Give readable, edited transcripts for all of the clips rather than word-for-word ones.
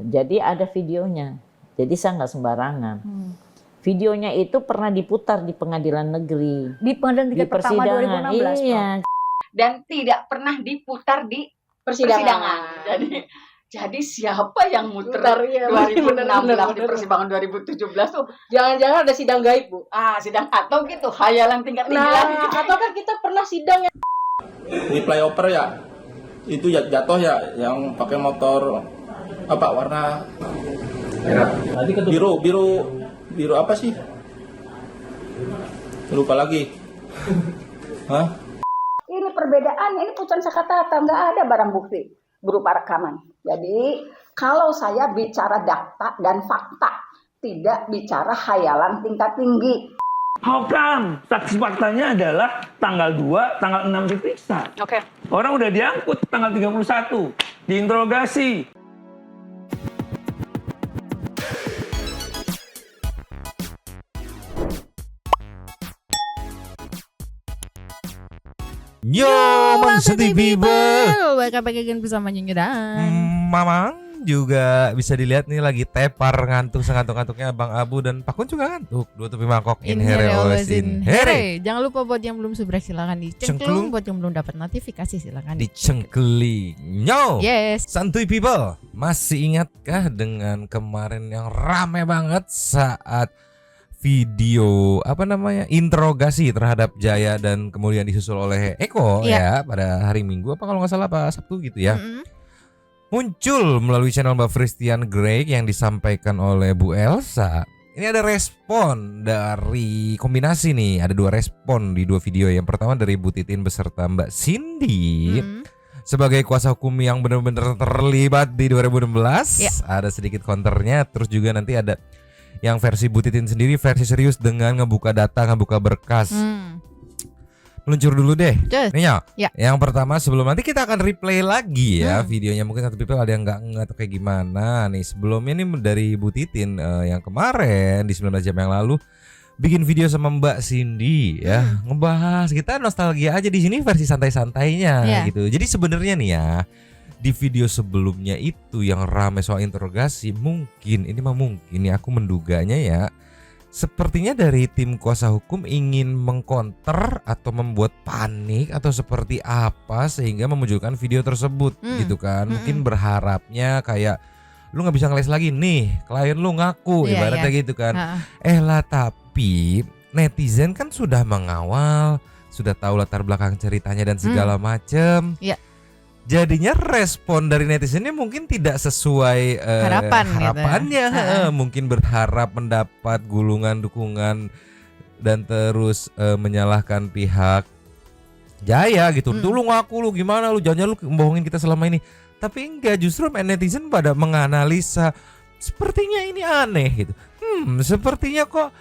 Jadi ada videonya. Jadi saya nggak sembarangan. Videonya itu pernah diputar di pengadilan negeri. Di pengadilan tingkat pertama 2016. Iya. Dan tidak pernah diputar di persidangan. Jadi siapa yang muter Iya, 2016 di persidangan 2017 tuh? Jangan-jangan ada sidang gaib, Bu. Sidang atau gitu, hayalan tingkat tinggi lagi. Atau kan kita pernah sidang yang Di flyover ya, itu jatuh ya, yang pakai motor apa warna biru apa sih? Lupa lagi. Hah? Ini perbedaannya, ini putusan Sakatata, nggak ada barang bukti berupa rekaman. Jadi kalau saya bicara data dan fakta, tidak bicara hayalan tingkat tinggi. How come? Saksi faktanya adalah tanggal 2, tanggal 6 diperiksa. Oke. Orang udah diangkut tanggal 31, diinterogasi. Yo, Monster people. Welcome back again bersama Nyonya Dan. Mamang juga bisa dilihat nih lagi tepar ngantuk sengantuk-ngantuknya Bang Abu dan Pakun juga ngantuk. Dua topi mangkok in here always in here. Jangan lupa buat yang belum subscribe silakan dicengklung, buat yang belum dapat notifikasi silakan dicengkeling. Yo. Yes. Santuy people, masih ingatkah dengan kemarin yang rame banget saat video interogasi terhadap Jaya dan kemudian disusul oleh Eko ya pada hari Minggu apa kalau nggak salah apa Sabtu gitu ya. Muncul melalui channel Mbak Christian Grey yang disampaikan oleh Bu Elsa. Ini ada respon dari kombinasi nih, ada dua respon di dua video. Yang pertama dari Bu Titin beserta Mbak Cindy sebagai kuasa hukum yang benar-benar terlibat di 2016. Ada sedikit counternya, terus juga nanti ada yang versi Bu Titin sendiri, versi serius dengan ngebuka data, ngebuka berkas. Meluncur dulu deh. Nih ya. Yang pertama sebelum nanti kita akan replay lagi ya videonya. Mungkin satu people ada yang nggak atau kayak gimana. Nih sebelumnya nih dari Bu Titin yang kemarin di 19 jam yang lalu bikin video sama Mbak Cindy ya, ngebahas, kita nostalgia aja di sini versi santai-santainya gitu. Jadi sebenarnya nih ya, di video sebelumnya itu yang ramai soal interogasi, mungkin aku menduganya ya, sepertinya dari tim kuasa hukum ingin mengkonter atau membuat panik atau seperti apa sehingga memunculkan video tersebut gitu kan. Mungkin berharapnya kayak lu nggak bisa ngeles lagi nih, klien lu ngaku ibaratnya gitu kan. Tapi netizen kan sudah mengawal, sudah tahu latar belakang ceritanya dan segala macem. Jadinya respon dari netizennya mungkin tidak sesuai harapannya gitu. Mungkin berharap mendapat gulungan dukungan dan terus menyalahkan pihak Jaya gitu. Tuh lu ngaku lu gimana, lu jangan lu membohongin kita selama ini. Tapi enggak, justru netizen pada menganalisa sepertinya ini aneh gitu. Sepertinya kok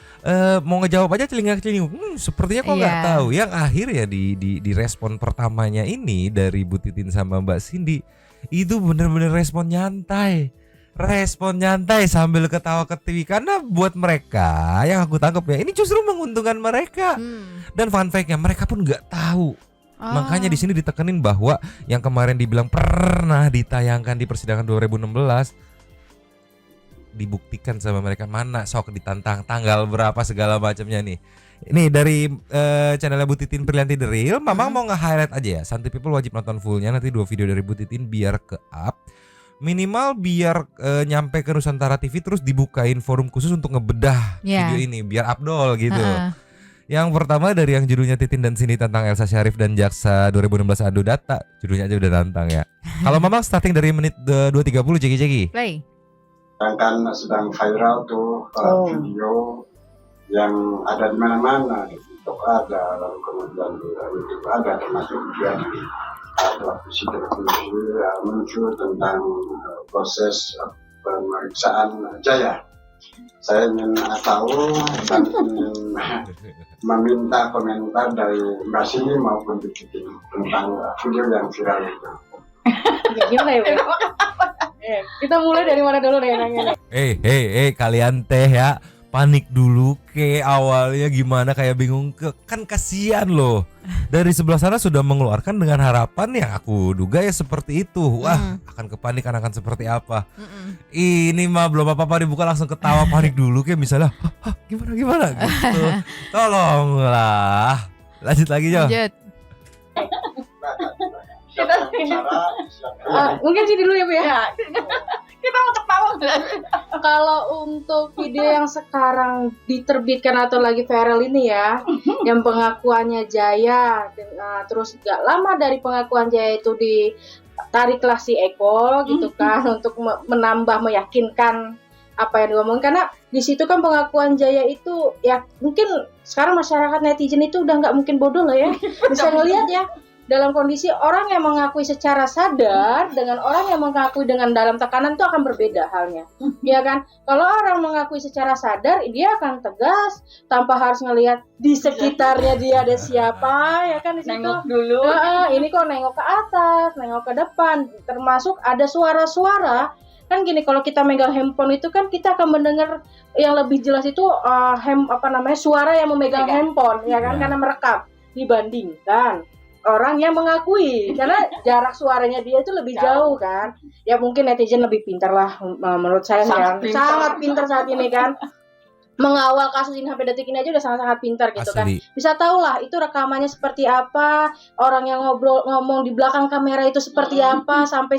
mau ngejawab aja celingak-celinguk. Sepertinya kok nggak tahu. Yang akhir ya di respon pertamanya ini dari Bu Titin sama Mbak Cindy itu bener-bener respon nyantai sambil ketawa-ketiwi, karena buat mereka yang aku tangkap ya ini justru menguntungkan mereka. Dan fun fact-nya mereka pun nggak tahu. Makanya di sini ditekenin bahwa yang kemarin dibilang pernah ditayangkan di persidangan 2016 dibuktikan sama mereka, mana sok ditantang tanggal berapa segala macamnya nih. Ini dari channelnya Bu Titin Priyanti The Real. Mamang mau nge-highlight aja ya, Santuy people wajib nonton fullnya. Nanti dua video dari Bu Titin biar ke up, minimal biar nyampe ke Nusantara TV terus dibukain forum khusus untuk ngebedah video ini biar abdol gitu. Yang pertama dari yang judulnya Titin dan Cindy tentang Elsa Syarif dan Jaksa 2016 adu data. Judulnya aja udah nantang ya. Kalau Mamang starting dari menit 2.30 Jeki. Play. Kan sedang viral tuh video yang ada di mana-mana, di TikTok ada, lalu kemudian di YouTube ada, termasuk juga di televisi muncul tentang proses pemeriksaan Jaya. Saya ingin tahu dan ingin meminta komentar dari Mbak Cindy maupun Bu Titin tentang video yang viral itu. gimana ya, Bu? Kita mulai dari mana dulu nih nanya? Kalian teh ya panik dulu ke awalnya gimana, kayak bingung kan kasihan loh. Dari sebelah sana sudah mengeluarkan dengan harapan yang aku duga ya seperti itu. Wah, akan kepanikan akan seperti apa. Ini mah belum apa-apa dibuka langsung ketawa panik dulu kayak misalnya, "Hah, gimana gitu." Tolonglah. Lanjut lagi, Jo. Lanjut. Mungkin sih dulu ya Bu ya. Kita mau ketawa. Kalau untuk video yang sekarang diterbitkan atau lagi viral ini ya, yang pengakuannya Jaya, terus gak lama dari pengakuan Jaya itu ditariklah si Eko gitu kan, untuk menambah meyakinkan apa yang diomongin, karena di situ kan pengakuan Jaya itu ya mungkin sekarang masyarakat netizen itu udah nggak mungkin bodoh lah ya, bisa ngelihat ya. Dalam kondisi orang yang mengakui secara sadar dengan orang yang mengakui dengan dalam tekanan itu akan berbeda halnya, ya kan? Kalau orang mengakui secara sadar, dia akan tegas tanpa harus ngelihat di sekitarnya dia ada siapa, ya kan? Di situ Nengok dulu. ini kok nengok ke atas, nengok ke depan, termasuk ada suara-suara. Kan gini, kalau kita megang handphone itu kan kita akan mendengar yang lebih jelas itu suara yang memegang handphone, ya kan? Karena merekam dibandingkan orang yang mengakui, karena jarak suaranya dia itu lebih jauh kan. Ya mungkin netizen lebih pintar lah menurut saya, sangat pintar saat ini kan. Mengawal kasus ini sampai detik ini aja udah sangat-sangat pintar gitu kan. Bisa tahu lah itu rekamannya seperti apa, orang yang ngomong di belakang kamera itu seperti apa, sampai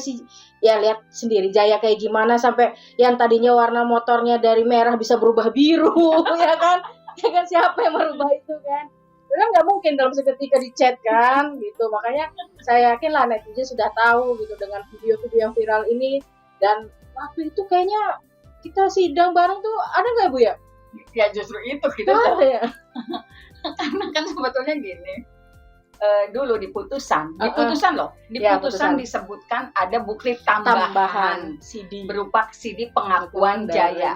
ya lihat sendiri Jaya kayak gimana, sampai yang tadinya warna motornya dari merah bisa berubah biru ya kan. Ya kan, siapa yang merubah itu kan? Kan nggak mungkin dalam seketika di chat kan gitu. Makanya saya yakin lah netizen sudah tahu gitu dengan video-video yang viral ini. Dan waktu itu kayaknya kita sidang bareng tuh ada nggak Bu ya? Ya justru itu kita ada ya. karena kan sebetulnya gini, dulu di putusan Ya, disebutkan ada bukti tambahan CD berupa CD pengakuan Jaya.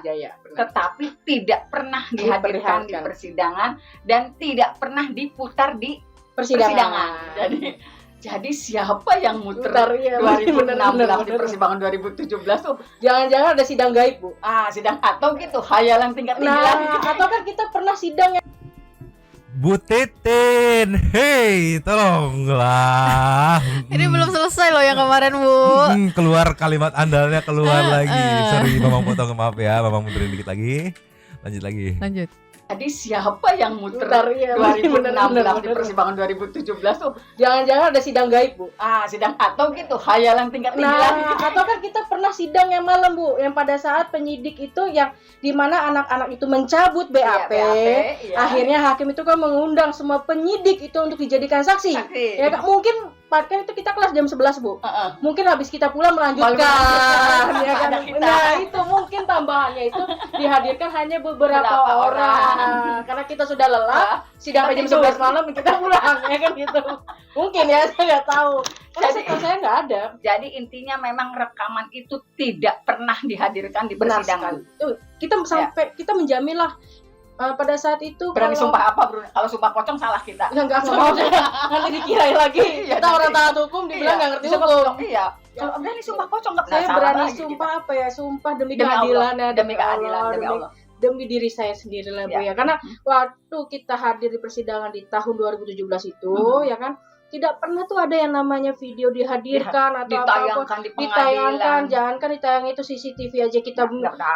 Tetapi tidak pernah dihadirkan di persidangan dan tidak pernah diputar di persidangan. Jadi siapa yang muter 2016 di persidangan 2017 tuh? Jangan-jangan ada sidang gaib Bu. Sidang atau gitu, hayalan tingkat tinggi lagi. Atau kan kita pernah sidang yang Bu Titin, hei tolonglah. Ini belum selesai loh yang kemarin Bu. Keluar kalimat andalnya keluar lagi. Sorry, Mamang potong, maaf ya, Mamang mundurin dikit lagi. Lanjut lagi. Lanjut. Jadi siapa yang muter 2016 di persidangan 2017 tuh? Jangan-jangan ada sidang gaib Bu. Sidang atau gitu, hayalan tingkat tinggi lagi. Atau kan kita pernah sidang yang malam Bu, yang pada saat penyidik itu yang dimana anak-anak itu mencabut BAP, akhirnya hakim itu kan mengundang semua penyidik itu untuk dijadikan saksi. Ya mungkin kan itu kita kelas jam 11 Bu. Mungkin habis kita pulang melanjutkan. Ya kan? Nah itu mungkin tambahannya itu dihadirkan hanya beberapa orang. Karena kita sudah lelah, sidang jam 11 malam kita pulang, ya kan gitu. Mungkin ya, saya nggak tahu. Karena setahu saya nggak ada. Jadi intinya memang rekaman itu tidak pernah dihadirkan di persidangan. Kita sampai kita menjamin lah pada saat itu. Berani sumpah apa Bro? Kalau sumpah pocong salah kita. Enggak mau. Nanti dikirain lagi. Kita orang taat hukum dibilang nggak ngerti hukum. Iya. Kalau berani sumpah pocong nggak pernah salah. Saya berani sumpah apa ya? Sumpah demi keadilan, demi keadilan, demi Allah. Demi diri saya sendiri lah Bu ya. Karena waktu kita hadir di persidangan di tahun 2017 itu ya kan, tidak pernah tuh ada yang namanya video dihadirkan atau ditayangkan di ditayangkan. Jangankan ditayang itu CCTV aja kita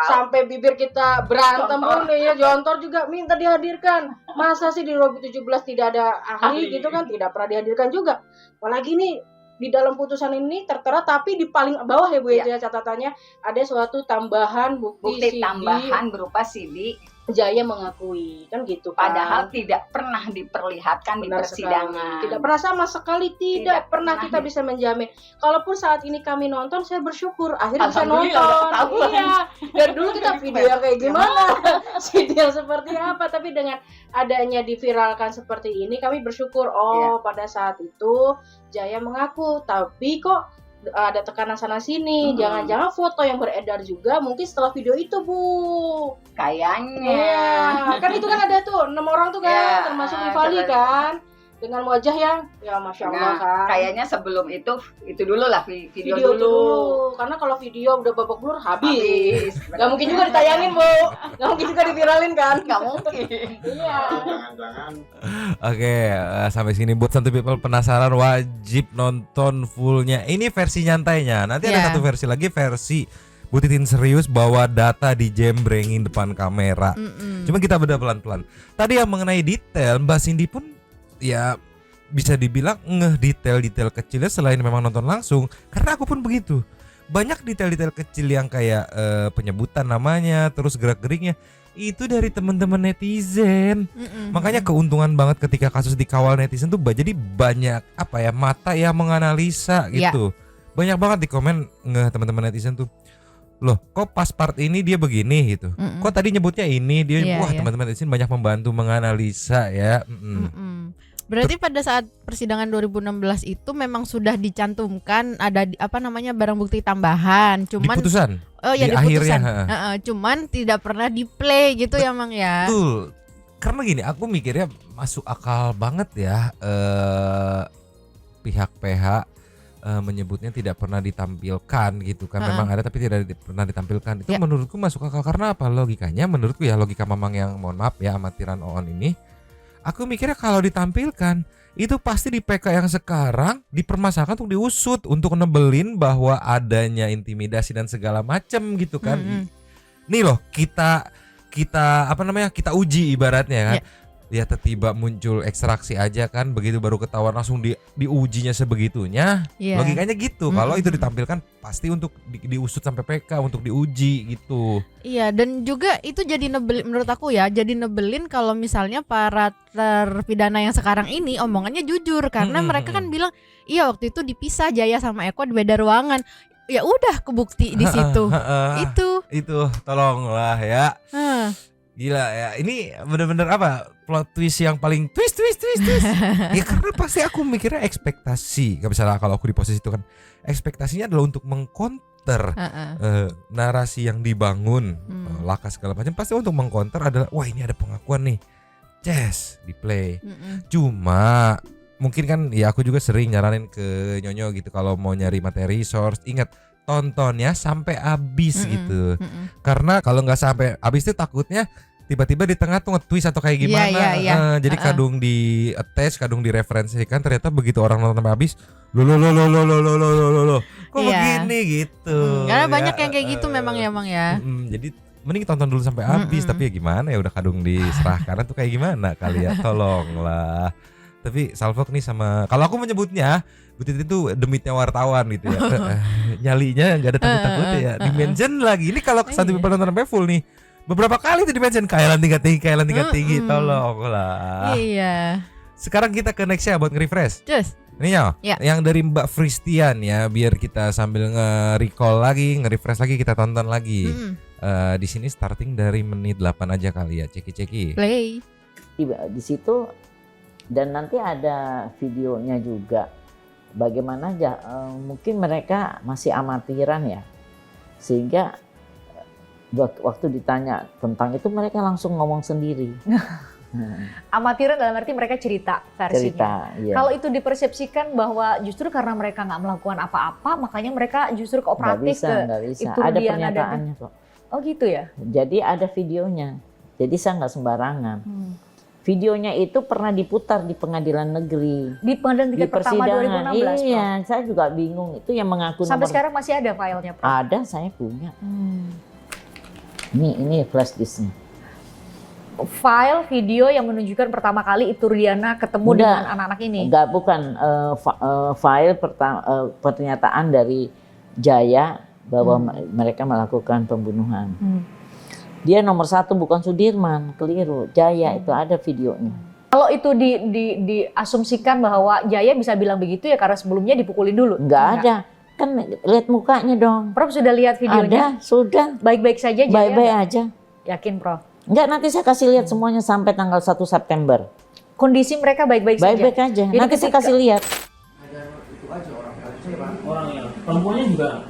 sampai bibir kita berantem pun ya, jontor juga minta dihadirkan. Masa sih di 2017 tidak ada ahli gitu kan, tidak pernah dihadirkan juga. Apalagi nih di dalam putusan ini tertera, tapi di paling bawah ya Bu ya catatannya ada suatu tambahan bukti tambahan berupa CD Jaya mengakui, kan gitu kan. Padahal tidak pernah diperlihatkan di persidangan. Tidak pernah, sama sekali tidak pernah kita bisa menjamin. Kalaupun saat ini kami nonton, saya bersyukur akhirnya bisa nonton. Iya. Dari dulu kita video yang kayak gimana, CD yang seperti apa, tapi dengan adanya diviralkan seperti ini, kami bersyukur. Pada saat itu Jaya mengaku, tapi kok ada tekanan sana sini, jangan-jangan foto yang beredar juga mungkin setelah video itu Bu. Kayaknya. Kan itu kan ada tuh 6 orang tuh kan, termasuk Rifali kan. dengan wajah yang ya masya Allah Nah, kan. kayaknya sebelum itu dulu lah video Video dulu. karena kalau video udah babak belur habis. Gak mungkin juga ditayangin Bu, gak mungkin juga diviralin kan? Nggak mungkin. Iya. Jangan-jangan Oke, sampai sini buat Santuy People penasaran wajib nonton fullnya. Ini versi nyantainya. Nanti ada Ya. satu versi lagi, versi Bu Titin serius bawa data dijembrengin depan kamera. Cuma kita beda pelan-pelan. Tadi yang mengenai detail, Mbak Cindy pun ya bisa dibilang ngeh detail-detail kecilnya selain memang nonton langsung. Karena aku pun begitu. Banyak detail-detail kecil yang kayak penyebutan namanya, terus gerak-geriknya itu dari teman-teman netizen. Makanya keuntungan banget ketika kasus dikawal netizen tuh jadi banyak apa ya mata yang menganalisa gitu. Banyak banget di komen ngeh teman-teman netizen tuh. Loh, kok pas part ini dia begini gitu. Kok tadi nyebutnya ini dia Iya, wah iya. teman-teman netizen banyak membantu menganalisa ya. Berarti pada saat persidangan 2016 itu memang sudah dicantumkan ada barang bukti tambahan, Di cuman putusan. oh ya di di akhirnya, putusan. Cuman tidak pernah di play gitu ya Mang ya. Betul. Karena gini, aku mikirnya masuk akal banget ya pihak PH menyebutnya tidak pernah ditampilkan gitu kan. Memang ada tapi tidak pernah ditampilkan. Itu menurutku masuk akal karena apa? Logikanya menurutku ya logika Mamang yang mohon maaf ya amatiran Oon ini. Aku mikirnya kalau ditampilkan itu pasti di PK yang sekarang dipermasalahkan untuk diusut untuk nebelin bahwa adanya intimidasi dan segala macam gitu kan. Nih loh kita kita uji ibaratnya kan. Ya tiba muncul ekstraksi aja kan begitu baru ketahuan langsung diujinya sebegitunya. Logikanya gitu. Kalau itu ditampilkan pasti untuk diusut sampai PK untuk diuji gitu. Iya, dan juga itu jadi nebelin menurut aku ya, jadi nebelin kalau misalnya para terpidana yang sekarang ini omongannya jujur karena mereka kan bilang, "Iya, waktu itu dipisah Jaya sama Eko di beda ruangan." Ya udah kebukti di situ. Itu tolonglah ya. Gila ya, ini bener-bener apa plot twist yang paling twist. Ya karena pasti aku mikirnya ekspektasi. Gak bisa lah kalau aku di posisi itu kan. Ekspektasinya adalah untuk mengcounter narasi yang dibangun, laka segala macam. Pasti untuk mengcounter adalah wah ini ada pengakuan nih, di play. Cuma mungkin kan ya aku juga sering nyaranin ke Nyonyo gitu kalau mau nyari materi source, ingat tontonnya sampai habis gitu. Karena kalau nggak sampai habis itu takutnya tiba-tiba di tengah tuh nge-twist atau kayak gimana. Jadi kadung di attach, kadung direferensikan, ternyata begitu orang nonton sampai habis, lo kok begini gitu. Karena banyak yang kayak gitu memang ya Mang ya. Jadi mending tonton dulu sampai habis, tapi ya gimana ya udah kadung diserahkan tuh kayak gimana kali ya, tolonglah. Tapi Salfok nih sama kalau aku menyebutnya Bu Titin itu demitnya wartawan gitu ya. Nyalinya enggak ada takut-takutnya ya. Dimension lagi. Ini kalau Santuy People nonton sampai full nih. Beberapa kali itu dimension kailan tingkat tinggi, tolonglah. Iya. Sekarang kita ke nextnya buat nge-refresh. Just. Ini ya, yang dari Mbak Fristian ya, biar kita sambil nge-recall lagi, nge-refresh lagi, kita tonton lagi. Di sini starting dari menit 8 aja kali ya, ceki-ceki. Play. Di situ dan nanti ada videonya juga. Bagaimana mungkin mereka masih amatiran ya, sehingga waktu ditanya tentang itu mereka langsung ngomong sendiri. Amatiran dalam arti mereka cerita versinya. Iya. Kalau itu dipersepsikan bahwa justru karena mereka nggak melakukan apa-apa, makanya mereka justru kooperatif nggak bisa. Ada pernyataannya kok. Oh gitu ya? Jadi ada videonya. Jadi saya nggak sembarangan. Videonya itu pernah diputar di pengadilan negeri. Di pengadilan tingkat pertama 2016. Iya, saya juga bingung. Itu yang mengaku sampai sekarang masih ada filenya, Prof? Ada, saya punya. Ini flash disknya. File video yang menunjukkan pertama kali itu Riana ketemu dengan anak-anak ini. Enggak, bukan file pernyataan dari Jaya bahwa mereka melakukan pembunuhan. Dia nomor 1 bukan Sudirman, keliru. Jaya itu ada videonya. Kalau itu diasumsikan bahwa Jaya bisa bilang begitu ya karena sebelumnya dipukulin dulu? Enggak ada. Kan lihat mukanya dong. Prof sudah lihat videonya? Ada, sudah. Baik-baik saja Jaya? Baik-baik aja. Yakin Prof? Enggak, nanti saya kasih lihat semuanya sampai tanggal 1 September. Kondisi mereka baik-baik saja? Baik-baik aja. Jadi nanti saya kasih lihat. Ada itu aja orang yang perempuannya juga.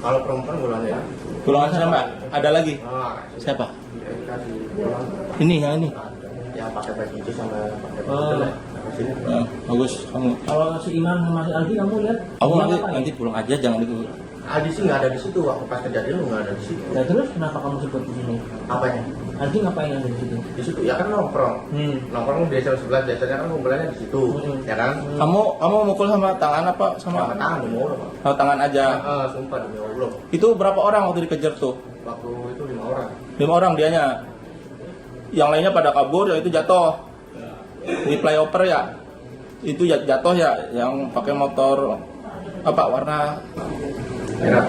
Kalau perempuan golongan sana Mbak. Ada lagi? Siapa? Ini yang ini. Yang pakai baju itu sama pakai Bagus. Kamu. Kalau si Imam sama si Aldi kamu lihat? Kamu nanti pulang aja, jangan itu. Aldi sih nggak ada di situ, waktu pas kejadian nggak ada di situ. Ya terus kenapa kamu sebut di sini? Apanya? Aldi ngapain ada di situ? Di situ ya kan nongkrong. Nongkrong biasa sebelah, biasanya kan kumpulannya di situ, ya kan? Kamu mukul sama tangan apa sama Tangan demi Allah, Pak. sama tangan aja? Sumpah demi Allah. Itu berapa orang waktu dikejar tuh? Waktu itu 5 orang. 5 orang dianya. Yang lainnya pada kabur, ya itu jatuh di flyover ya. Itu jatuh ya, yang pakai motor apa warna Merah.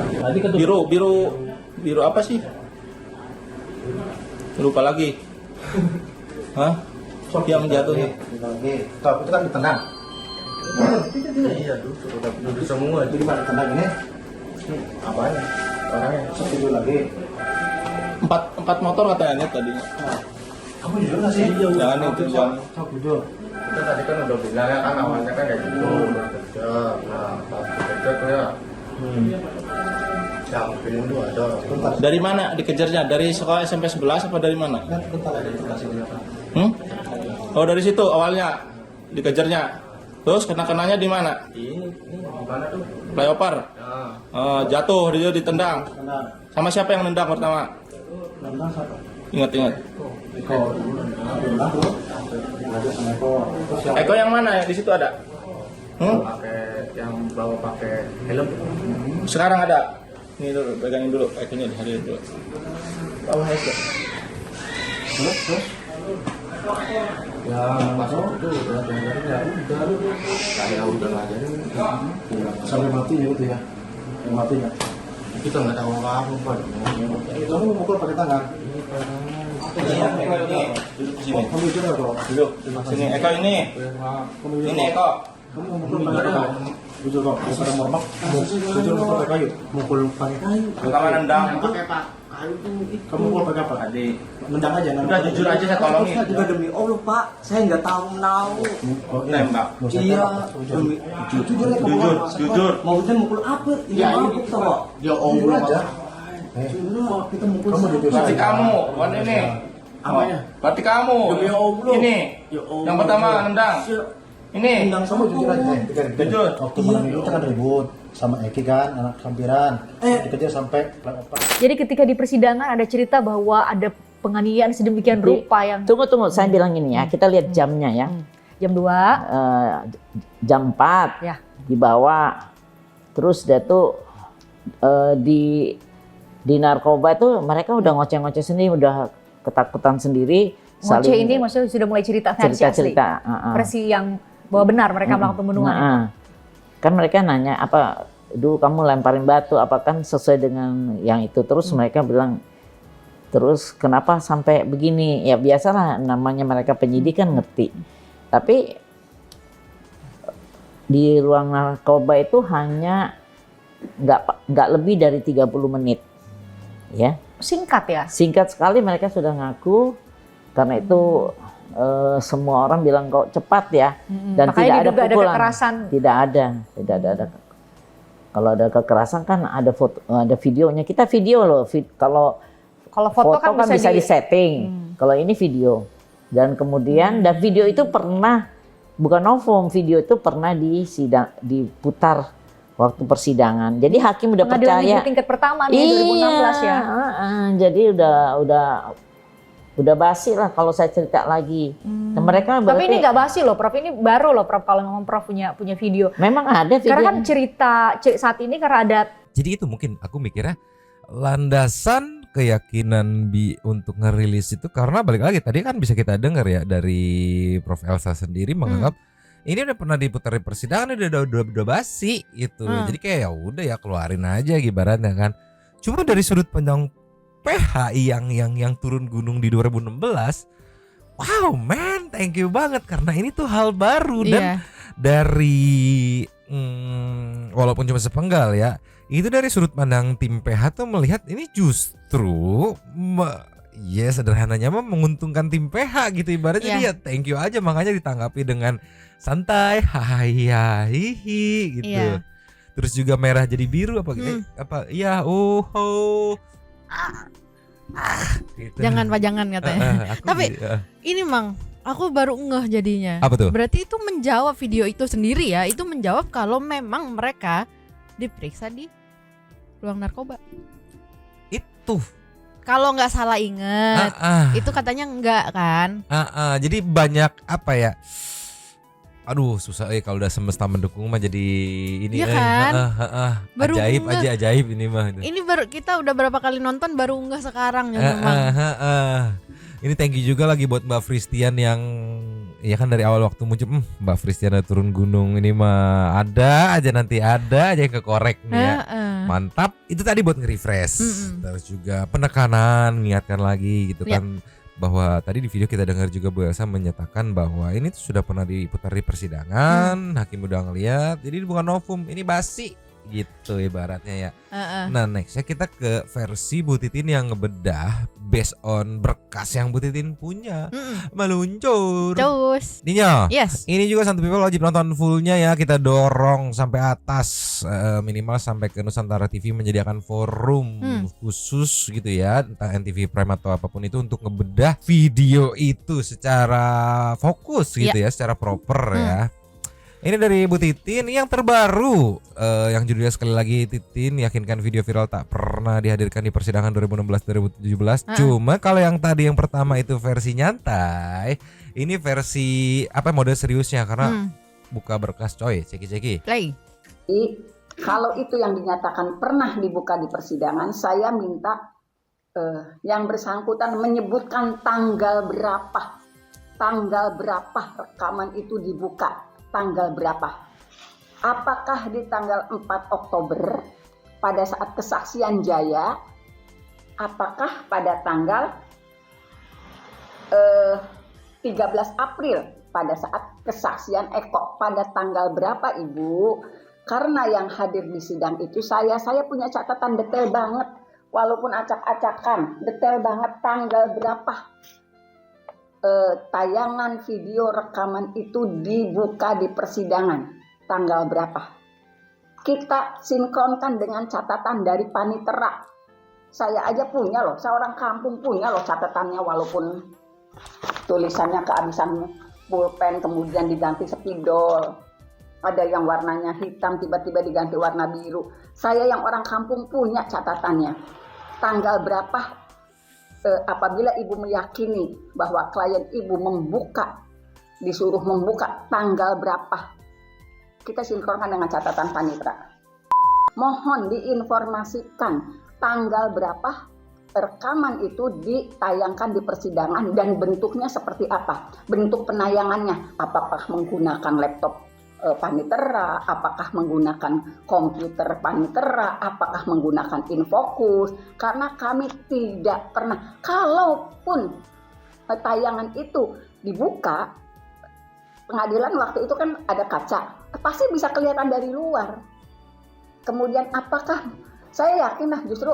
biru apa sih? Lupa lagi. Hah? Yang jatuhnya. Tapi itu kan ditendang. Iya, duduk semua. Jadi pada tendang ini. Apanya? Orangnya setuju lagi. 4 motor katanya tadinya. Kamu jujur nggak sih? Jangan itu, jangan. Jujur. Kita tadi kan udah bilang ya kan awalnya kan kayak gitu. Nah, pas dikejar tuh ya. Yang film itu ada. Dari mana dikejarnya? Dari sekolah SMP 11 apa dari mana? Oh, dari situ awalnya dikejarnya. Terus kena-kenanya di mana? Ini di mana tuh? Flyover. Ya. Jatuh, dia ditendang. Sama siapa yang nendang pertama? Nendang siapa? Ingat. Eko. Eko yang mana ya? Di situ ada? Pakai yang bawa pakai helm. Sekarang ada. Ini dulu, pegangin dulu. Ekonya dihadirin dulu. Bawa Eko. Terus? Ya masuk itu udah dengerin ya udah kayak udah ngajarin sampai mati ya itu ya yang matinya kita nggak tahu apa Pak. Itu kamu mukul pakai tangan. Duduk di sini. Kamu jujur atau Duduk. Sini Eko ini. Ini Eko. Kamu mukul pakai tangan. Jujur kok, bukan mormak. Jujur mukul pakai kayu. Mukul pakai kayu. Pertama nendang. Pakai pak. Kayu tuh. Kamu mukul pakai apa? Tadi. Nendang aja. Udah jujur aja saya tolongin. Juga demi Allah Pak, saya nggak tahu Nembak. Iya. Jujur. Mau hujan mukul apa? Iya mabuk toh. Ya Allah aja. Kita mukul. Berarti kamu, bukan ini. Apanya? Berarti kamu. Demi Allah. Ini. Ya Allah. Yang pertama nendang. Ini. Nendang sama jujur aja. Jujur. Waktu malam itu kan ribut sama Eki kan, anak sampiran. Dikejar sampai flyover. Jadi ketika di persidangan ada cerita bahwa ada penganiayaan sedemikian rupa yang Tunggu, saya bilang ini ya, kita lihat jamnya ya. jam 2 Jam 4 Ya. dibawa, terus dia tuh di narkoba itu mereka udah ngoceh-ngoceh sendiri, udah ketakutan sendiri. Ngoceh ini maksudnya sudah mulai cerita versi asli. Versi yang bahwa benar mereka melakukan pembunuhan. Kan mereka nanya apa, dulu kamu lemparin batu, apa kan sesuai dengan yang itu. Terus mereka bilang, terus kenapa sampai begini? Ya biasalah, namanya mereka penyidik kan ngerti. Tapi di ruang narkoba itu hanya nggak lebih dari 30 menit, ya. Singkat ya? Singkat sekali mereka sudah ngaku, karena itu semua orang bilang kok cepat ya, dan makanya tidak ada pukulan, ada kekerasan. tidak ada. Kalau ada kekerasan kan ada foto, ada videonya. Kita video loh, kalau foto kan bisa disetting. Kalau ini video, dan kemudian dan video itu pernah bukan novum, video itu pernah diputar waktu persidangan. Jadi hakim udah percaya. Pengadilan tingkat pertama nih 2016 ya. Jadi udah basi lah kalau saya cerita lagi. Nah, mereka Tapi ini nggak basi loh, Prof. Ini baru loh, Prof. Kalau ngomong Prof punya video. Memang ada video. Karena kan cerita saat ini karena ada. Jadi itu mungkin aku mikirnya landasan keyakinan untuk ngerilis itu karena balik lagi tadi kan bisa kita dengar ya dari Prof Elsa sendiri menganggap ini udah pernah diputar di persidangan, udah basi gitu. Jadi kayak ya udah ya keluarin aja ibaratnya kan. Cuma dari sudut pandang PHI yang turun gunung di 2016, wow man, thank you banget karena ini tuh hal baru dan dari walaupun cuma sepenggal ya, itu dari sudut pandang tim PH tuh melihat ini justru sederhananya mah menguntungkan tim PH gitu ibaratnya. Jadi ya thank you aja, makanya ditanggapi dengan santai, hihi gitu. Terus juga merah jadi biru gitu. Jangan katanya. Tapi ini Mang, Aku baru ngeh jadinya. Apa tuh? Berarti itu menjawab video itu sendiri ya. Itu menjawab kalau memang mereka diperiksa di ruang narkoba. Itu. Kalau nggak salah inget, itu katanya enggak kan? Jadi banyak apa ya? Aduh susah kalau udah semesta mendukung mah jadi ini Iya kan? Baru ajaib ngeh. aja ajaib ini mah. Ini baru kita udah berapa kali nonton baru nggak sekarang ya memang. Ini thank you juga lagi buat Mbak Fristian yang ya kan dari awal waktu muncul Mbak Fristian ada turun gunung ini mah ada aja nanti ada aja yang kekorek nih ya. Mantap. Itu tadi buat nge-refresh. Terus juga penekanan mengingatkan lagi gitu kan bahwa tadi di video kita dengar juga Bu Elsa menyatakan bahwa ini tuh sudah pernah diputar di persidangan, hakim udah ngeliat, jadi bukan novum, ini basi gitu ibaratnya ya. Nah nextnya kita ke versi Bu Titin yang ngebedah based on berkas yang Bu Titin punya. Meluncur. Cus. Dinya. Yes. Ini juga Santu People wajib nonton fullnya ya. Kita dorong sampai atas minimal sampai ke Nusantara TV menyediakan forum khusus gitu ya, entah NTV Prime atau apapun itu untuk ngebedah video itu secara fokus gitu ya, secara proper ya. Ini dari Bu Titin yang terbaru yang judulnya sekali lagi Titin yakinkan video viral tak pernah dihadirkan di persidangan 2016-2017. Cuma kalau yang tadi yang pertama itu versi nyantai, ini versi apa mode seriusnya karena buka berkas coy, ceki-ceki. Play. Kalau itu yang dinyatakan pernah dibuka di persidangan, saya minta yang bersangkutan menyebutkan tanggal berapa rekaman itu dibuka. Tanggal berapa? Apakah di tanggal 4 Oktober pada saat kesaksian Jaya? Apakah pada tanggal 13 April pada saat kesaksian Eko? Pada tanggal berapa Ibu? Karena yang hadir di sidang itu saya punya catatan detail banget. Walaupun acak-acakan, detail banget tanggal berapa tayangan video rekaman itu dibuka di persidangan, tanggal berapa. Kita sinkronkan dengan catatan dari panitera. Saya aja punya loh, seorang kampung punya loh catatannya walaupun tulisannya kehabisan pulpen kemudian diganti spidol. Ada yang warnanya hitam tiba-tiba diganti warna biru. Saya yang orang kampung punya catatannya. Tanggal berapa apabila Ibu meyakini bahwa klien Ibu disuruh membuka tanggal berapa, kita sinkronkan dengan catatan panitera. Mohon diinformasikan tanggal berapa rekaman itu ditayangkan di persidangan dan bentuknya seperti apa, bentuk penayangannya, apakah menggunakan laptop panitera, apakah menggunakan komputer panitera, apakah menggunakan infocus, karena kami tidak pernah, kalaupun tayangan itu dibuka, pengadilan waktu itu kan ada kaca, pasti bisa kelihatan dari luar. Kemudian apakah, saya yakin lah justru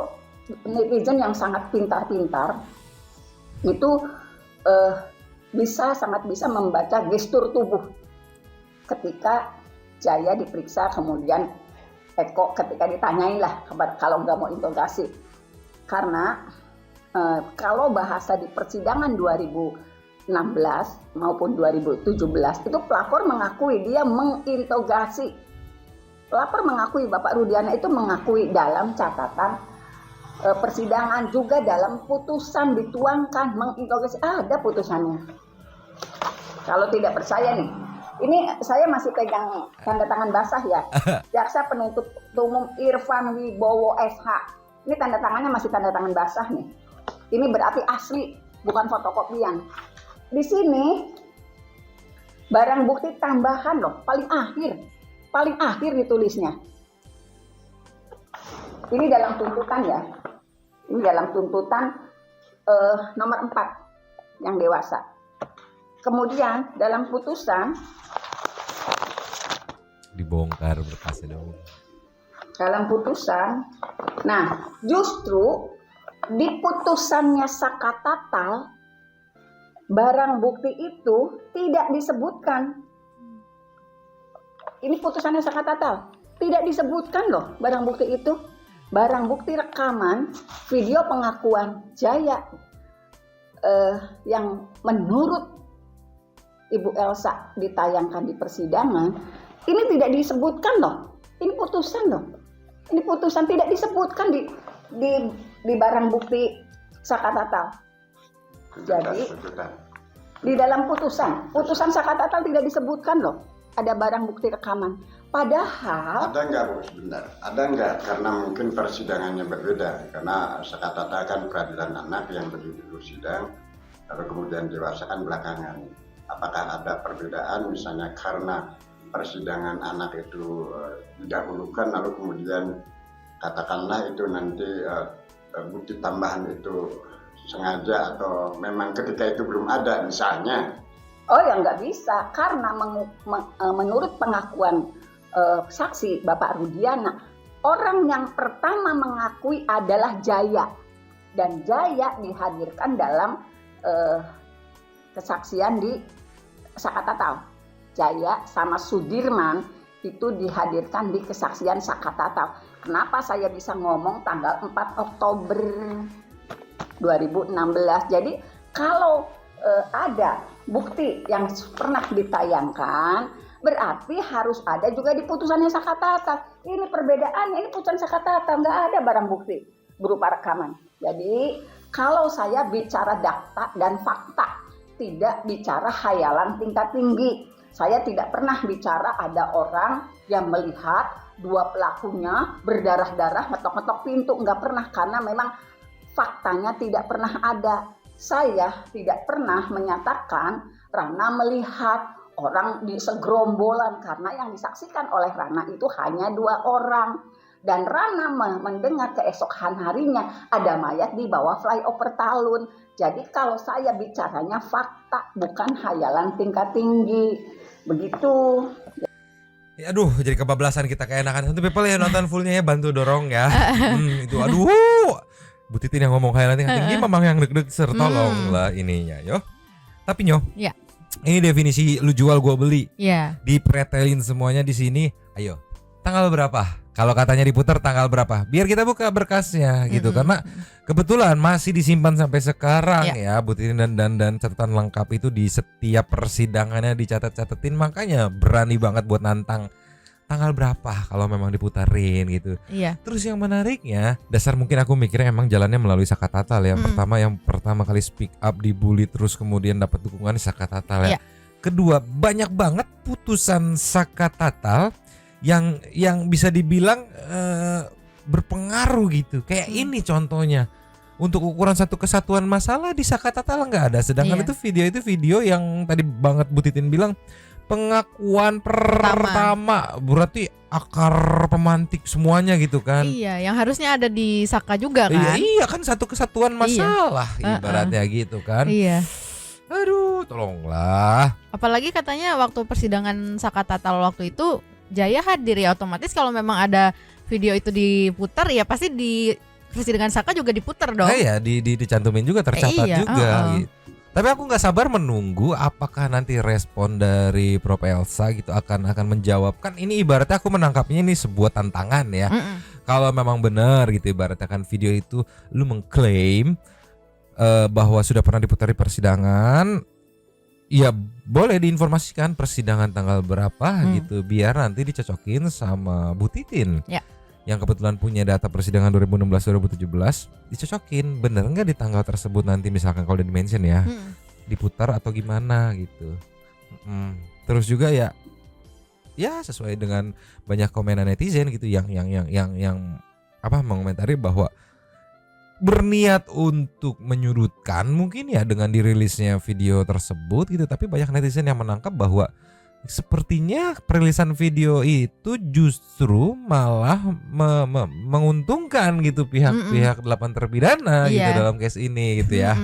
netizen yang sangat pintar-pintar itu sangat bisa membaca gestur tubuh. Ketika Jaya diperiksa, kemudian Eko ketika ditanyain lah kalau nggak mau interogasi. Karena kalau bahasa di persidangan 2016 maupun 2017 itu pelapor mengakui dia menginterogasi. Pelapor mengakui, Bapak Rudiana itu mengakui dalam catatan persidangan, juga dalam putusan dituangkan menginterogasi, ada putusannya. Kalau tidak percaya nih, ini saya masih pegang tanda tangan basah ya. Jaksa penuntut umum Irfan Wibowo SH. Ini tanda tangannya masih tanda tangan basah nih. Ini berarti asli, bukan fotokopian. Di sini barang bukti tambahan loh, paling akhir ditulisnya. Ini dalam tuntutan ya. Ini dalam tuntutan nomor 4 yang dewasa. Kemudian dalam putusan dibongkar berkasnya dong. Dalam putusan, nah justru di putusannya Sakatatal barang bukti itu tidak disebutkan. Ini putusannya Sakatatal, tidak disebutkan loh barang bukti itu. Barang bukti rekaman video pengakuan Jaya yang menurut Ibu Elsa ditayangkan di persidangan, ini tidak disebutkan loh. Ini putusan loh. Ini putusan tidak disebutkan di barang bukti saka tatal. Jadi di dalam putusan saka tatal tidak disebutkan loh ada barang bukti rekaman. Padahal ada nggak Bu sebentar? Ada nggak, karena mungkin persidangannya berbeda, karena saka tatal kan peradilan anak yang berjudul sidang, lalu kemudian dewasa kan belakangan. Apakah ada perbedaan misalnya karena persidangan anak itu didahulukan, lalu kemudian katakanlah itu nanti bukti tambahan itu sengaja atau memang ketika itu belum ada misalnya? oh ya nggak bisa, karena menurut pengakuan saksi Bapak Rudiana, orang yang pertama mengakui adalah Jaya, dan Jaya dihadirkan dalam kesaksian di saka tatal. Jaya sama Sudirman itu dihadirkan di kesaksian saka tatal. Kenapa saya bisa ngomong tanggal 4 Oktober 2016? Jadi kalau ada bukti yang pernah ditayangkan, berarti harus ada juga di putusannya saka tatal. Ini perbedaannya, ini putusan saka tatal, nggak ada barang bukti berupa rekaman. Jadi kalau saya bicara data dan fakta, tidak bicara khayalan tingkat tinggi. Saya tidak pernah bicara ada orang yang melihat dua pelakunya berdarah-darah ngetok-ngetok pintu, nggak pernah, karena memang faktanya tidak pernah ada. Saya tidak pernah menyatakan Rana melihat orang di segerombolan, karena yang disaksikan oleh Rana itu hanya 2 orang. Dan Rana mendengar keesokan harinya ada mayat di bawah flyover Talun. Jadi kalau saya bicaranya fakta, bukan khayalan tingkat tinggi. Begitu. Ya, aduh, jadi kebablasan kita keenakan. Untuk people ya nonton fullnya ya, bantu dorong ya. Itu aduh. Bu Titin yang ngomong khayalan tingkat tinggi memang yang deg-deg tolong lah ininya yo. Tapi nyo. Ya. Ini definisi lu jual gua beli. Ya. Dipretelin semuanya di sini. Ayo. Tanggal berapa? Kalau katanya diputar tanggal berapa? Biar kita buka berkasnya gitu, karena kebetulan masih disimpan sampai sekarang ya Bu Titin, dan catatan lengkap itu di setiap persidangannya dicatat-catatin, makanya berani banget buat nantang tanggal berapa kalau memang diputarin gitu. Iya. Terus yang menariknya, dasar mungkin aku mikirnya emang jalannya melalui saka tatal ya. Yang pertama kali speak up dibully, terus kemudian dapat dukungan di saka tatal ya. Kedua, banyak banget putusan saka tatal yang bisa dibilang berpengaruh gitu. Kayak ini contohnya. Untuk ukuran satu kesatuan masalah di saka tatal nggak ada. Sedangkan itu video yang tadi banget Bu Titin bilang pengakuan pertama, berarti akar pemantik semuanya gitu kan. Iya, yang harusnya ada di saka juga kan. Iya kan, satu kesatuan masalah ibaratnya gitu kan. Iya. Aduh, tolonglah. Apalagi katanya waktu persidangan saka tatal waktu itu Jaya hadir, ya otomatis kalau memang ada video itu diputar ya pasti di persidangan saka juga diputar dong. Iya, dicantumin juga, tercatat juga gitu. Tapi aku nggak sabar menunggu apakah nanti respon dari Prof Elsa gitu akan menjawab. Kan ini ibaratnya aku menangkapnya ini sebuah tantangan ya. Kalau memang benar gitu ibaratnya kan video itu lu mengklaim bahwa sudah pernah diputar di persidangan, ya boleh diinformasikan persidangan tanggal berapa gitu, biar nanti dicocokin sama Bu Titin yang kebetulan punya data persidangan 2016-2017, dicocokin bener nggak di tanggal tersebut nanti misalkan kalau udah di-mention ya, diputar atau gimana gitu. Terus juga ya sesuai dengan banyak komenan netizen gitu yang mengomentari bahwa berniat untuk menyudutkan mungkin ya dengan dirilisnya video tersebut gitu, tapi banyak netizen yang menangkap bahwa sepertinya perilisan video itu justru malah menguntungkan gitu pihak 8 terpidana gitu dalam case ini gitu ya.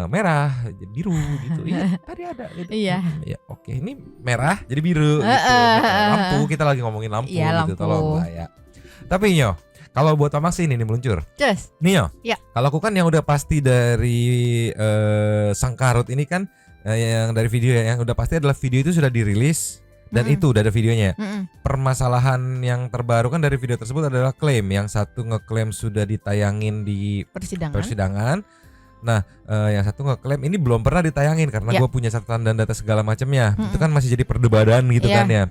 Merah jadi biru gitu. Iya, tadi ada gitu. Iya. Ya, oke, ini merah jadi biru gitu. Lampu, kita lagi ngomongin lampu gitu, tolong lah ya. Tapi Nyo, kalau buat Pak Max ini meluncur. Just. Nio. Ya. Kalau aku kan yang udah pasti dari Sang Karut ini kan yang dari video yang udah pasti adalah video itu sudah dirilis dan itu udah ada videonya. Permasalahan yang terbaru kan dari video tersebut adalah klaim. Yang satu ngeklaim sudah ditayangin di persidangan. Nah, yang satu ngeklaim ini belum pernah ditayangin karena gue punya catatan dan data segala macamnya. Itu kan masih jadi perdebatan gitu kan ya.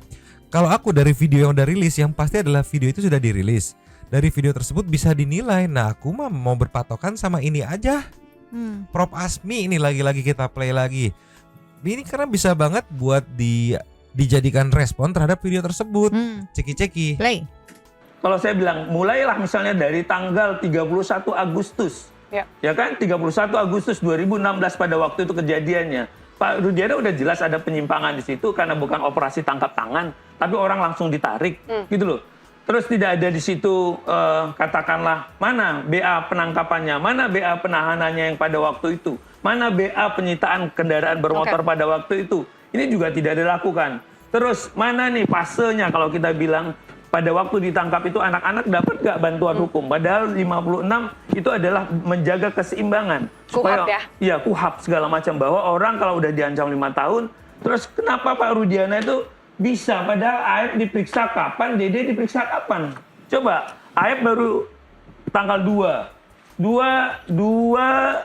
Kalau aku dari video yang udah rilis, yang pasti adalah video itu sudah dirilis. Dari video tersebut bisa dinilai. Nah, aku mah mau berpatokan sama ini aja. Prof Asmi ini lagi-lagi kita play lagi. Ini karena bisa banget buat dijadikan respon terhadap video tersebut. Ceki-ceki. Play. Kalau saya bilang mulailah misalnya dari tanggal 31 Agustus. Ya kan 31 Agustus 2016 pada waktu itu kejadiannya. Pak Rudiana udah jelas ada penyimpangan di situ karena bukan operasi tangkap tangan, tapi orang langsung ditarik gitu loh. Terus tidak ada di situ katakanlah mana BA penangkapannya, mana BA penahanannya yang pada waktu itu, mana BA penyitaan kendaraan bermotor pada waktu itu. Ini juga tidak dilakukan. Terus mana nih fasenya kalau kita bilang pada waktu ditangkap itu anak-anak dapat nggak bantuan hukum? Padahal 56 itu adalah menjaga keseimbangan. Kuhap ya? Iya, kuhap segala macam. Bahwa orang kalau udah diancam 5 tahun, terus kenapa Pak Rudiana itu bisa? Padahal Aep diperiksa kapan, Dede diperiksa kapan? Coba, Aep baru tanggal 2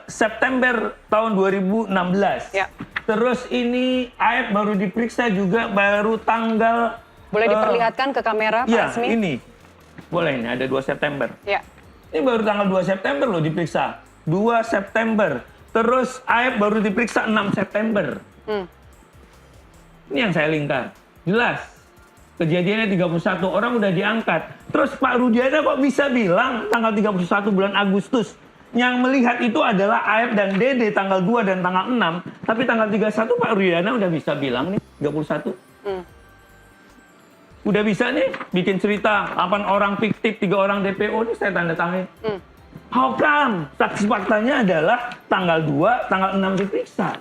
September tahun 2016. Ya. Terus ini Aep baru diperiksa juga baru tanggal... Boleh diperlihatkan ke kamera, Pak ya, Asmi? ini. Boleh, ini ada 2 September. Ya. Ini baru tanggal 2 September loh diperiksa. 2 September. Terus Aep baru diperiksa 6 September. Ini yang saya lingkar. Jelas. Kejadiannya 31 orang udah diangkat. Terus Pak Rudiana kok bisa bilang tanggal 31 bulan Agustus. Yang melihat itu adalah Aep dan Dede tanggal 2 dan tanggal 6. Tapi tanggal 31 Pak Rudiana udah bisa bilang nih 31. Udah bisa nih bikin cerita 8 orang fiktif, 3 orang DPO ini saya tanda tangan. How come? Saksi faktanya adalah tanggal 2, tanggal 6 diperiksa.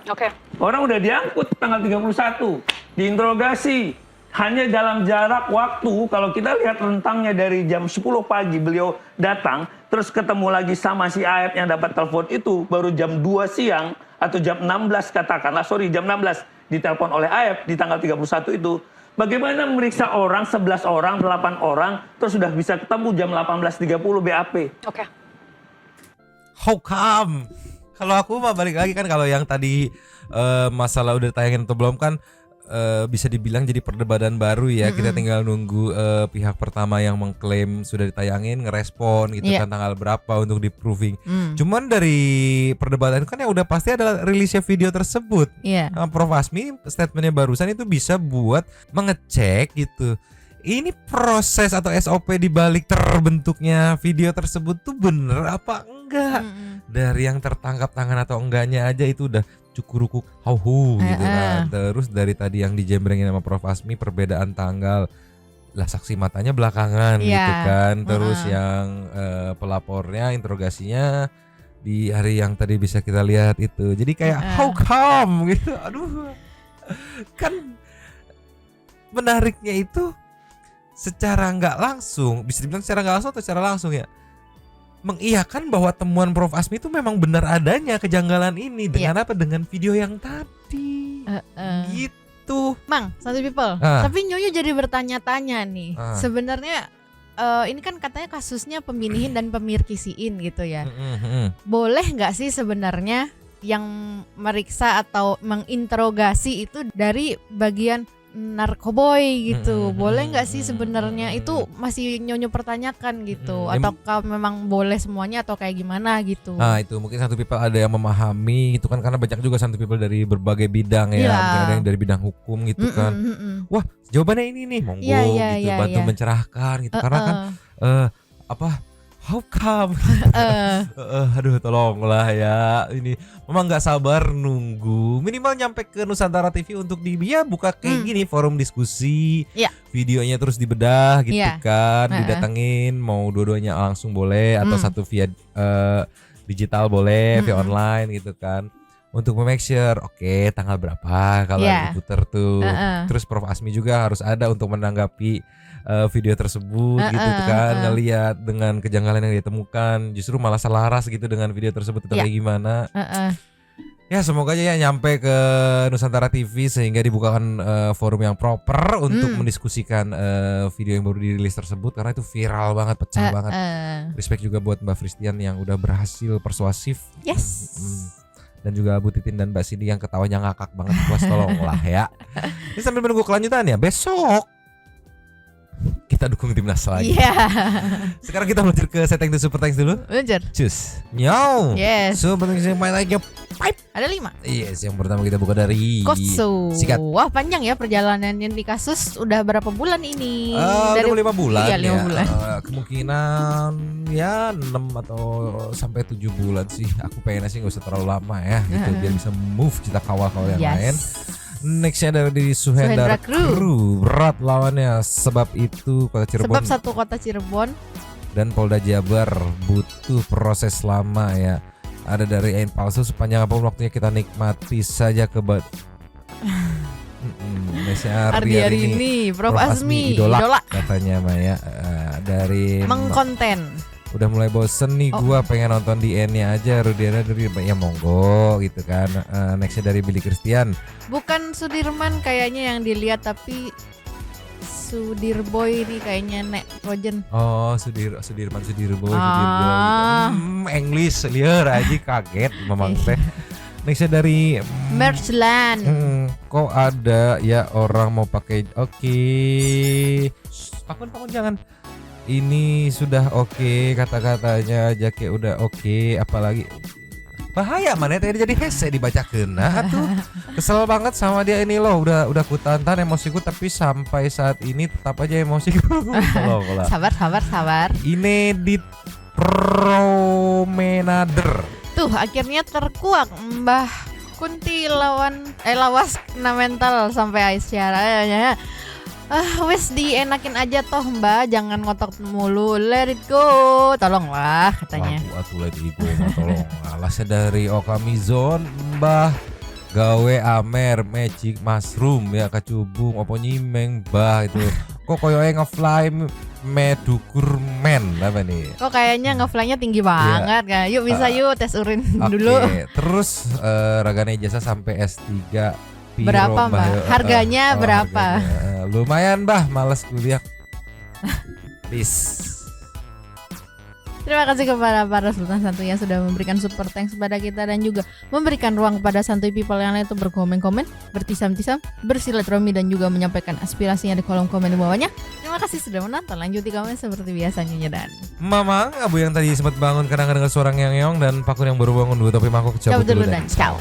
Orang udah diangkut tanggal 31, diinterogasi. Hanya dalam jarak waktu, kalau kita lihat rentangnya dari jam 10 pagi beliau datang, terus ketemu lagi sama si Aep yang dapat telepon itu, baru jam 2 siang, atau jam 16 katakanlah, jam 16 ditelepon oleh Aep di tanggal 31 itu. Bagaimana memeriksa orang, 11 orang, 8 orang, terus sudah bisa ketemu jam 18.30 BAP. How come? Kalau aku mah balik lagi kan kalau yang tadi masalah udah tayangin atau belum kan bisa dibilang jadi perdebatan baru ya. Kita tinggal nunggu pihak pertama yang mengklaim sudah ditayangin ngerespon gitu kan tanggal berapa untuk di proving. Cuman dari perdebatan kan yang udah pasti adalah rilisnya video tersebut. Prof Asmi statementnya barusan itu bisa buat mengecek gitu. Ini proses atau SOP di balik terbentuknya video tersebut tuh bener apa enggak? Dari yang tertangkap tangan atau enggaknya aja itu udah cukurukuk hauhu gitu kan. Terus dari tadi yang dijembrengin sama Prof Asmi perbedaan tanggal lah, saksi matanya belakangan gitu kan. Terus yang pelapornya interogasinya di hari yang tadi bisa kita lihat itu. Jadi kayak how come gitu. Aduh. Kan menariknya itu secara nggak langsung, bisa dibilang secara nggak langsung atau secara langsung ya, mengiyakan bahwa temuan Prof Asmi itu memang benar adanya kejanggalan ini dengan apa? Dengan video yang tadi. Gitu. Mang, Santuy People. Tapi Nyonya jadi bertanya-tanya nih. Sebenarnya ini kan katanya kasusnya peminihin dan pemirkisiin gitu ya. Boleh nggak sih sebenarnya yang meriksa atau menginterogasi itu dari bagian narkoboy gitu, boleh nggak sih sebenarnya? Itu masih Nyonyo pertanyakan gitu, ataukah memang boleh semuanya atau kayak gimana gitu? Nah itu mungkin Santuy People ada yang memahami itu kan, karena banyak juga Santuy People dari berbagai bidang ya, mungkin ada yang dari bidang hukum gitu kan. Wah jawabannya ini nih, monggo gitu, bantu mencerahkan gitu, karena kan how come? Aduh tolonglah ya, ini memang nggak sabar nunggu minimal nyampe ke Nusantara TV untuk dia buka kayak gini forum diskusi, videonya terus dibedah gitu kan, didatengin mau dua-duanya langsung boleh atau satu via digital boleh, via online gitu kan, untuk make sure oke, tanggal berapa kalau diputer tuh. Terus Prof Asmi juga harus ada untuk menanggapi video tersebut gitu kan, ngelihat dengan kejanggalan yang ditemukan justru malah selaras gitu dengan video tersebut itu kayak gimana. Ya semoga aja ya nyampe ke Nusantara TV sehingga dibukakan forum yang proper untuk mendiskusikan video yang baru dirilis tersebut karena itu viral banget, pecah banget. Respect juga buat Mbak Fristian yang udah berhasil persuasif. Yes. Dan juga Bu Titin dan Mbak Cindy yang ketawanya ngakak banget, puas tolonglah ya. Ini sambil menunggu kelanjutannya besok kita dukung timnas lagi. Sekarang kita meluncur ke setting the super thanks dulu. Meluncur. Cus. Nyaw. Yes. Super thanks yang main lagi. Pipe. Ada 5. Yes, yang pertama kita buka dari Koso. Sikat. Wah panjang ya perjalanannya di kasus. Udah berapa bulan ini? Udah 5 bulan. Iya 5 ya. bulan. Kemungkinan ya 6 atau sampai 7 bulan sih. Aku pengennya sih gak usah terlalu lama ya gitu, biar bisa move kita kawal-kawal yang lain. Nextnya dari Suhendra Kru. Berat lawannya sebab itu Kota Cirebon. Sebab satu Kota Cirebon dan Polda Jabar butuh proses lama ya. Ada dari Ain Palsu, sepanjang apapun waktunya kita nikmati saja Ardi ini Prof Azmi idola katanya Maya. Dari mengkonten. Udah mulai bosen nih gua pengen nonton di N-nya aja. Rudiana dari ya monggo gitu kan. Nextnya dari Billy Christian. Bukan Sudirman kayaknya yang dilihat tapi Sudirboy nih kayaknya Nek Rojen. Oh Sudirman Sudirboy English liar aja kaget memang teh. Nextnya dari Merchland. Kok ada ya orang mau pakai Pakun jangan. Ini sudah oke, kata-katanya aja kayak udah oke, apalagi bahaya mana tadi jadi hese dibaca kena tuh. Kesel banget sama dia ini loh, udah kutantan emosiku tapi sampai saat ini tetap aja emosiku. Sabar. Inedit Promenader. Tuh akhirnya terkuak Mbah Kunti lawas kena mental sampai Aisyah. Wes dienakin aja toh Mbak, jangan ngotot mulu, let it go, tolonglah katanya. Aku let it go, tolong. Alasnya dari Okamizon, Mbah gawe amer magic mushroom ya kacubung opo nyimeng Mbah itu. Kok koyoke ngefly medukur men apa nih? Kok kayaknya ngefly-nya tinggi banget kan. Yuk bisa yuk tes urin dulu. Terus Ragana Ijazah sampai S3. Berapa Mbak? Harganya berapa? Lumayan Mbah, males kuliah. Peace. Terima kasih kepada para Sultan Santuy yang sudah memberikan super thanks kepada kita dan juga memberikan ruang kepada Santuy People yang lain untuk berkomen-komen, bertisam-tisam, bersilaturahmi dan juga menyampaikan aspirasinya di kolom komen di bawahnya. Terima kasih sudah menonton. Lanjuti komen seperti biasanya dan Mamang, Abu yang tadi sempat bangun karena dengar suara ngeong dan Pakun yang baru bangun dua topi mangkok cabut dulu dan ciao.